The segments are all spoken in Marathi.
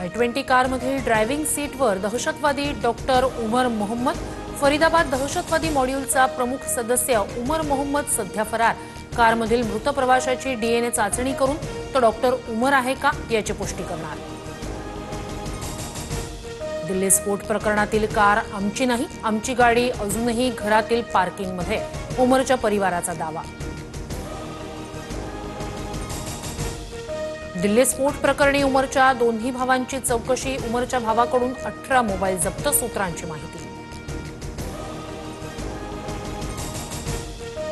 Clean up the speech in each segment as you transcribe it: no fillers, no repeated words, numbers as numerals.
I-20 कारमधील ड्रायव्हिंग सीटवर दहशतवादी डॉक्टर उमर मोहम्मद, फरीदाबाद दहशतवादी मॉड्यूलचा प्रमुख सदस्य उमर मोहम्मद सध्या फरार। कारमधील मृत प्रवाशाची DNA चाचणी करून तो डॉक्टर उमर आहे का याची पुष्टी करणार। दिल्ली स्फोट प्रकरणातील कार आमची नाही, आमची गाडी अजूनही घरातील पार्किंगमध्ये, उमरच्या परिवाराचा दावा। दिल्ली स्फोट प्रकरणी उमरच्या दोन्ही भावांची चौकशी, उमरच्या भावाकडून 18 मोबाईल जप्त, सूत्रांची माहिती।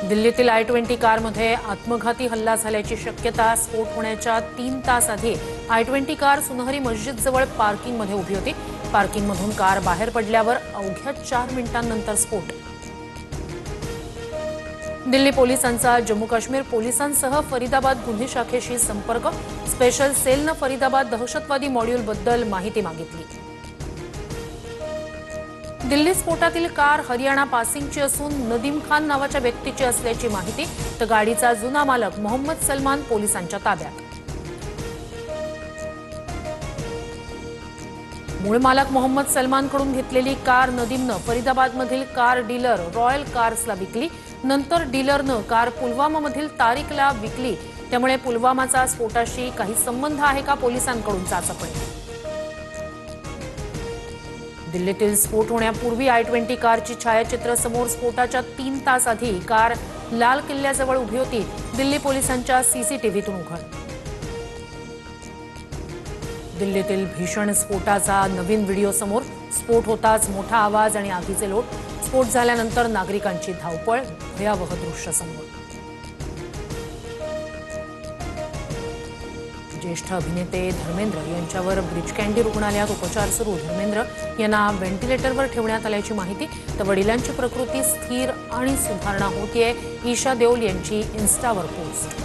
दिल्लीतील I-20 कारमध्ये आत्मघाती हल्ला झाल्याची शक्यता। स्फोट होण्याच्या 3 तास आधी I-20 कार सुनहरी मस्जिद जवळ पार्किंगमध्ये उभी होती। पार्किंगमधून कार बाहेर पडल्यावर अवघ्या 4 मिनिटांनंतर स्फोट। दिल्ली पोलिसांचा जम्मू काश्मीर पोलिसांसह फरीदाबाद गुन्हे शाखेशी संपर्क। स्पेशल सेलनं फरीदाबाद दहशतवादी मॉड्यूलबद्दल माहिती मागितली। दिल्ली स्फोटातील कार हरियाणा पासिंगची असून नदीम खान नावाच्या व्यक्तीची असल्याची माहिती, तर गाडीचा जुना मालक मोहम्मद सलमान पोलिसांच्या ताब्यात। मूळ मालक मोहम्मद सलमानकडून घेतलेली कार नदीमनं फरीदाबादमधील कार डीलर रॉयल कार्सला विकली। नंतर डीलरनं कार पुलवामामधील तारिकला विकली। त्यामुळे पुलवामाचा स्फोटाशी काही संबंध आहे का, पोलिसांकडून चाचपणी। दिल्लीतील स्फोट होण्यापूर्वी I-20 कारची छायाचित्र समोर। स्फोटाच्या 3 तास आधी कार लाल किल्ल्याजवळ उभी होती। दिल्ली पोलिसांच्या CCTVतून उघड। दिल्लीतील भीषण स्फोटाचा नवीन व्हिडिओ समोर। स्फोट होताच मोठा आवाज आणि आगीचे लोट। स्फोट झाल्यानंतर नागरिकांची धावपळ, भयावह दृश्य समोर। ज्येष्ठ अभिनेते धर्मेंद्र यांच्यावर ब्रिच कँडी रुग्णालयात उपचार सुरू। धर्मेंद्र यांना व्हेंटिलेटरवर ठेवण्यात आल्याची माहिती, तर वडिलांची प्रकृती स्थिर आणि सुधारणा होतीये। ईशा देओल यांची इन्स्टावर पोस्ट।